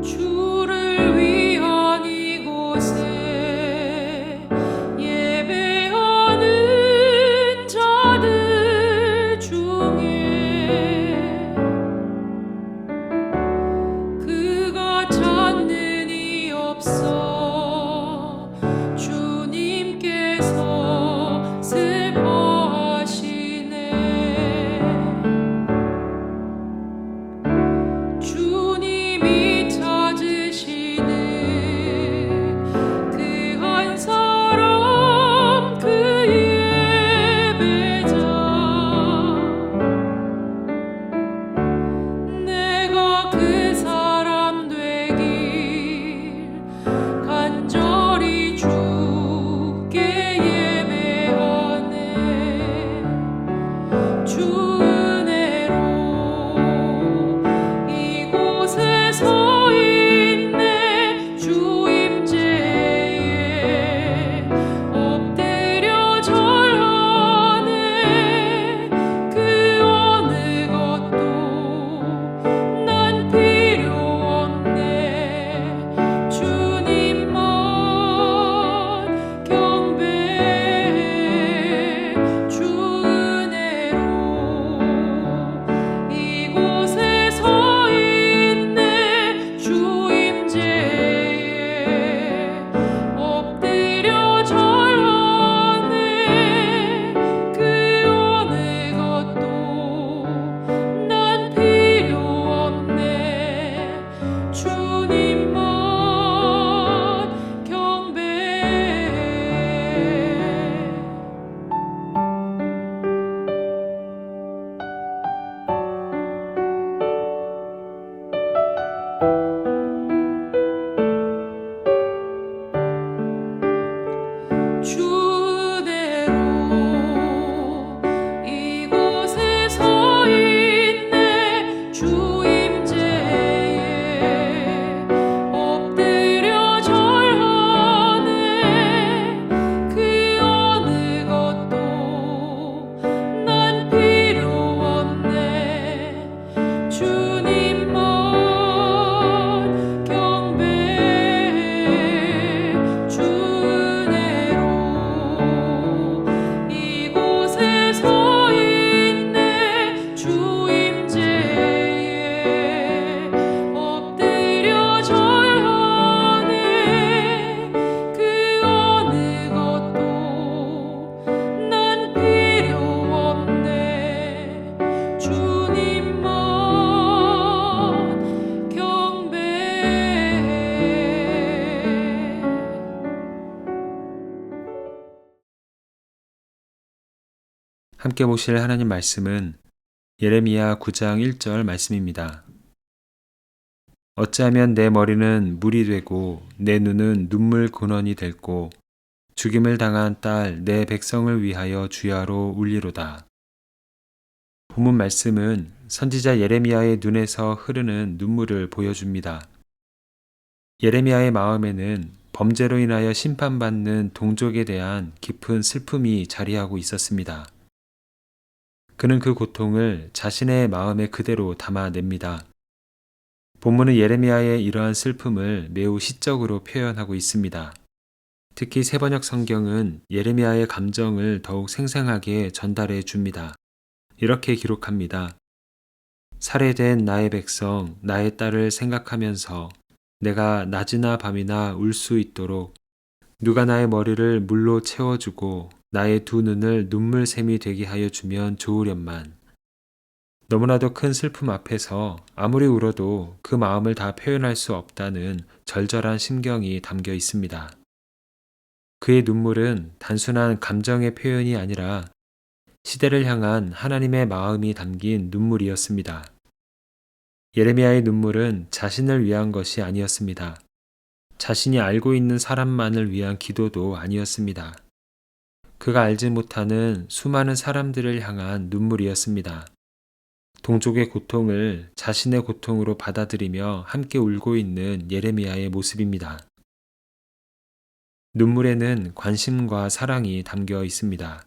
주를 위한 이곳에 예배하는 자들 중에 그가 찾는 이 없어 주님께서 슬퍼하시네. 주님이 찾으시는 그 한 사람, 그 예배자, 내가 그 사람 되길 간절히 주께 예배하네. 주 은혜로 이곳에 서 있네. 주 임재에 엎드려 절하네. 그 어느 것도 난 필요 없네. 주님만 경배해. 주 은혜로 이곳에 서 있네. 주 임재에 엎드려 절하네. 그 어느 것도 난 필요 없네. 주님만 경배해. 주 은혜로 이곳에 서 있네. 주 임재에 엎드려 절하네. 그 어느 것도 난 필요 없네. 주님만 경배해. 주 은혜로 이곳에 서 있네. 주 임재에 엎드려 절하네. 그 어느 것도 난 필요 없네. 주님만 경배해. 함께 보실 하나님 말씀은 예레미야 9장 1절 말씀입니다. 어찌하면 내 머리는 물이 되고 내 눈은 눈물 근원이 될고 죽임을 당한 딸 내 백성을 위하여 주야로 울리로다. 본문 말씀은 선지자 예레미야의 눈에서 흐르는 눈물을 보여줍니다. 예레미야의 마음에는 범죄로 인하여 심판받는 동족에 대한 깊은 슬픔이 자리하고 있었습니다. 그는 그 고통을 자신의 마음에 그대로 담아냅니다. 본문은 예레미야의 이러한 슬픔을 매우 시적으로 표현하고 있습니다. 특히 세번역 성경은 예레미야의 감정을 더욱 생생하게 전달해 줍니다. 이렇게 기록합니다. 살해된 나의 백성, 나의 딸을 생각하면서 내가 낮이나 밤이나 울 수 있도록 누가 나의 머리를 물로 채워주고 나의 두 눈을 눈물샘이 되게 하여 주면 좋으련만. 너무나도 큰 슬픔 앞에서 아무리 울어도 그 마음을 다 표현할 수 없다는 절절한 심경이 담겨 있습니다. 그의 눈물은 단순한 감정의 표현이 아니라 시대를 향한 하나님의 마음이 담긴 눈물이었습니다. 예레미야의 눈물은 자신을 위한 것이 아니었습니다. 자신이 알고 있는 사람만을 위한 기도도 아니었습니다. 그가 알지 못하는 수많은 사람들을 향한 눈물이었습니다. 동족의 고통을 자신의 고통으로 받아들이며 함께 울고 있는 예레미야의 모습입니다. 눈물에는 관심과 사랑이 담겨 있습니다.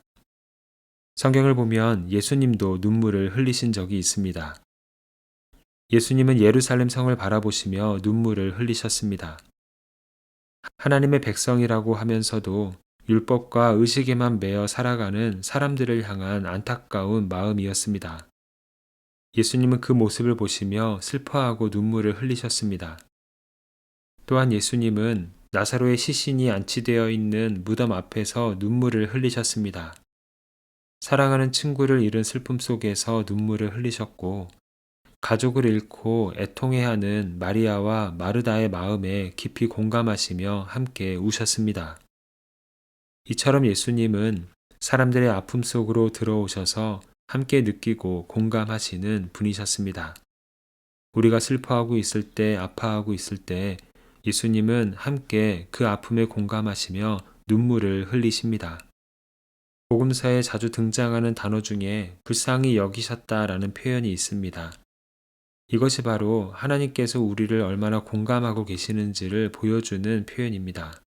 성경을 보면 예수님도 눈물을 흘리신 적이 있습니다. 예수님은 예루살렘 성을 바라보시며 눈물을 흘리셨습니다. 하나님의 백성이라고 하면서도 율법과 의식에만 매여 살아가는 사람들을 향한 안타까운 마음이었습니다. 예수님은 그 모습을 보시며 슬퍼하고 눈물을 흘리셨습니다. 또한 예수님은 나사로의 시신이 안치되어 있는 무덤 앞에서 눈물을 흘리셨습니다. 사랑하는 친구를 잃은 슬픔 속에서 눈물을 흘리셨고, 가족을 잃고 애통해하는 마리아와 마르다의 마음에 깊이 공감하시며 함께 우셨습니다. 이처럼 예수님은 사람들의 아픔 속으로 들어오셔서 함께 느끼고 공감하시는 분이셨습니다. 우리가 슬퍼하고 있을 때, 아파하고 있을 때 예수님은 함께 그 아픔에 공감하시며 눈물을 흘리십니다. 복음서에 자주 등장하는 단어 중에 불쌍히 여기셨다라는 표현이 있습니다. 이것이 바로 하나님께서 우리를 얼마나 공감하고 계시는지를 보여주는 표현입니다.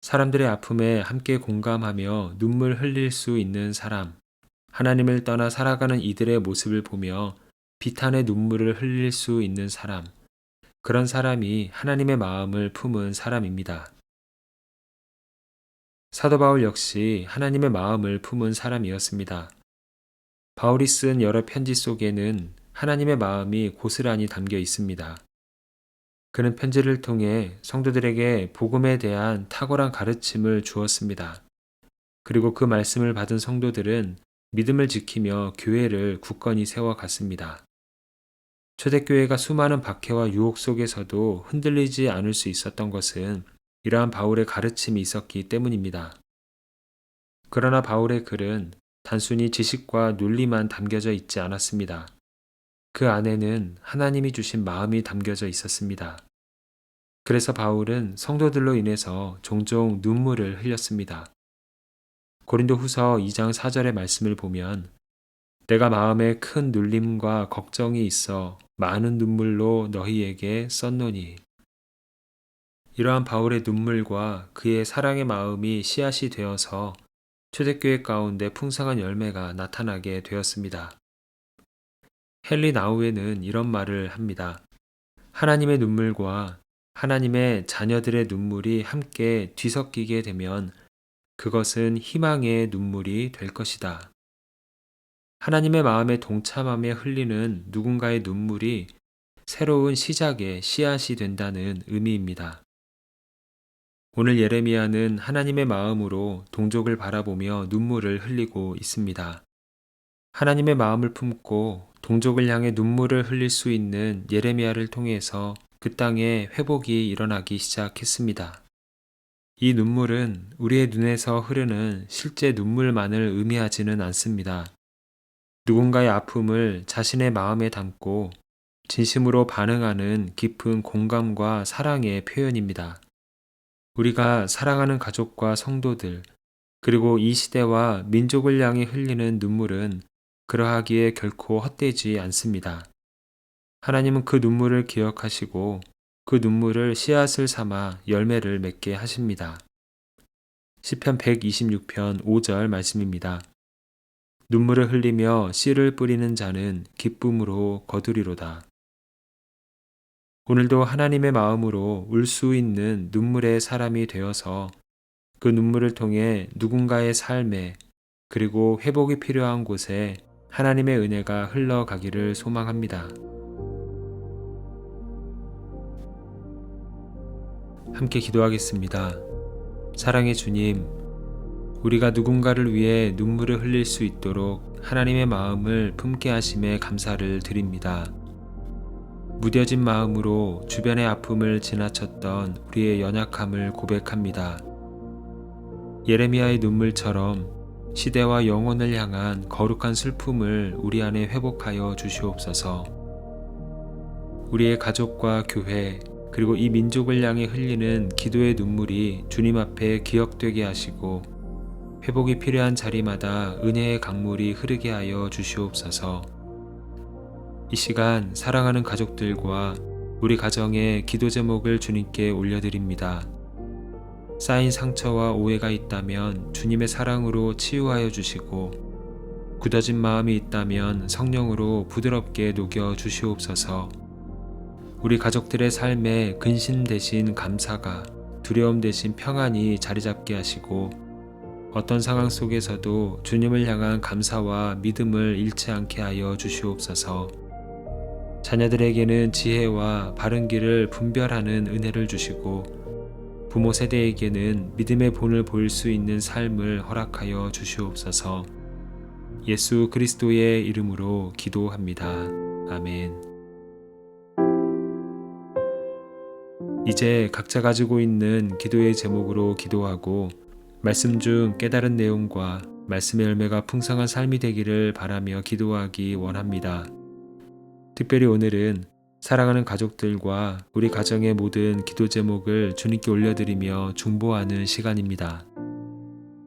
사람들의 아픔에 함께 공감하며 눈물 흘릴 수 있는 사람, 하나님을 떠나 살아가는 이들의 모습을 보며 비탄의 눈물을 흘릴 수 있는 사람, 그런 사람이 하나님의 마음을 품은 사람입니다. 사도 바울 역시 하나님의 마음을 품은 사람이었습니다. 바울이 쓴 여러 편지 속에는 하나님의 마음이 고스란히 담겨 있습니다. 그는 편지를 통해 성도들에게 복음에 대한 탁월한 가르침을 주었습니다. 그리고 그 말씀을 받은 성도들은 믿음을 지키며 교회를 굳건히 세워갔습니다. 초대교회가 수많은 박해와 유혹 속에서도 흔들리지 않을 수 있었던 것은 이러한 바울의 가르침이 있었기 때문입니다. 그러나 바울의 글은 단순히 지식과 논리만 담겨져 있지 않았습니다. 그 안에는 하나님이 주신 마음이 담겨져 있었습니다. 그래서 바울은 성도들로 인해서 종종 눈물을 흘렸습니다. 고린도 후서 2장 4절의 말씀을 보면 내가 마음에 큰 눌림과 걱정이 있어 많은 눈물로 너희에게 썼노니. 이러한 바울의 눈물과 그의 사랑의 마음이 씨앗이 되어서 초대교회 가운데 풍성한 열매가 나타나게 되었습니다. 헨리 나우에는 이런 말을 합니다. 하나님의 눈물과 하나님의 자녀들의 눈물이 함께 뒤섞이게 되면 그것은 희망의 눈물이 될 것이다. 하나님의 마음에 동참하며 흘리는 누군가의 눈물이 새로운 시작의 씨앗이 된다는 의미입니다. 오늘 예레미야는 하나님의 마음으로 동족을 바라보며 눈물을 흘리고 있습니다. 하나님의 마음을 품고 동족을 향해 눈물을 흘릴 수 있는 예레미야를 통해서 그 땅에 회복이 일어나기 시작했습니다. 이 눈물은 우리의 눈에서 흐르는 실제 눈물만을 의미하지는 않습니다. 누군가의 아픔을 자신의 마음에 담고 진심으로 반응하는 깊은 공감과 사랑의 표현입니다. 우리가 사랑하는 가족과 성도들, 그리고 이 시대와 민족을 향해 흘리는 눈물은 그러하기에 결코 헛되지 않습니다. 하나님은 그 눈물을 기억하시고 그 눈물을 씨앗을 삼아 열매를 맺게 하십니다. 시편 126편 5절 말씀입니다. 눈물을 흘리며 씨를 뿌리는 자는 기쁨으로 거두리로다. 오늘도 하나님의 마음으로 울 수 있는 눈물의 사람이 되어서 그 눈물을 통해 누군가의 삶에 그리고 회복이 필요한 곳에 하나님의 은혜가 흘러가기를 소망합니다. 함께 기도하겠습니다. 사랑의 주님, 우리가 누군가를 위해 눈물을 흘릴 수 있도록 하나님의 마음을 품게 하심에 감사를 드립니다. 무뎌진 마음으로 주변의 아픔을 지나쳤던 우리의 연약함을 고백합니다. 예레미야의 눈물처럼 시대와 영혼을 향한 거룩한 슬픔을 우리 안에 회복하여 주시옵소서. 우리의 가족과 교회, 그리고 이 민족을 향해 흘리는 기도의 눈물이 주님 앞에 기억되게 하시고 회복이 필요한 자리마다 은혜의 강물이 흐르게 하여 주시옵소서. 이 시간 사랑하는 가족들과 우리 가정의 기도 제목을 주님께 올려드립니다. 쌓인 상처와 오해가 있다면 주님의 사랑으로 치유하여 주시고 굳어진 마음이 있다면 성령으로 부드럽게 녹여 주시옵소서. 우리 가족들의 삶에 근심 대신 감사가, 두려움 대신 평안이 자리 잡게 하시고 어떤 상황 속에서도 주님을 향한 감사와 믿음을 잃지 않게 하여 주시옵소서. 자녀들에게는 지혜와 바른 길을 분별하는 은혜를 주시고 부모 세대에게는 믿음의 본을 보일 수 있는 삶을 허락하여 주시옵소서. 예수 그리스도의 이름으로 기도합니다. 아멘. 이제 각자 가지고 있는 기도의 제목으로 기도하고 말씀 중 깨달은 내용과 말씀의 열매가 풍성한 삶이 되기를 바라며 기도하기 원합니다. 특별히 오늘은 사랑하는 가족들과 우리 가정의 모든 기도 제목을 주님께 올려드리며 중보하는 시간입니다.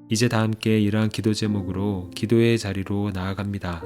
이제 다 함께 이러한 기도 제목으로 기도의 자리로 나아갑니다.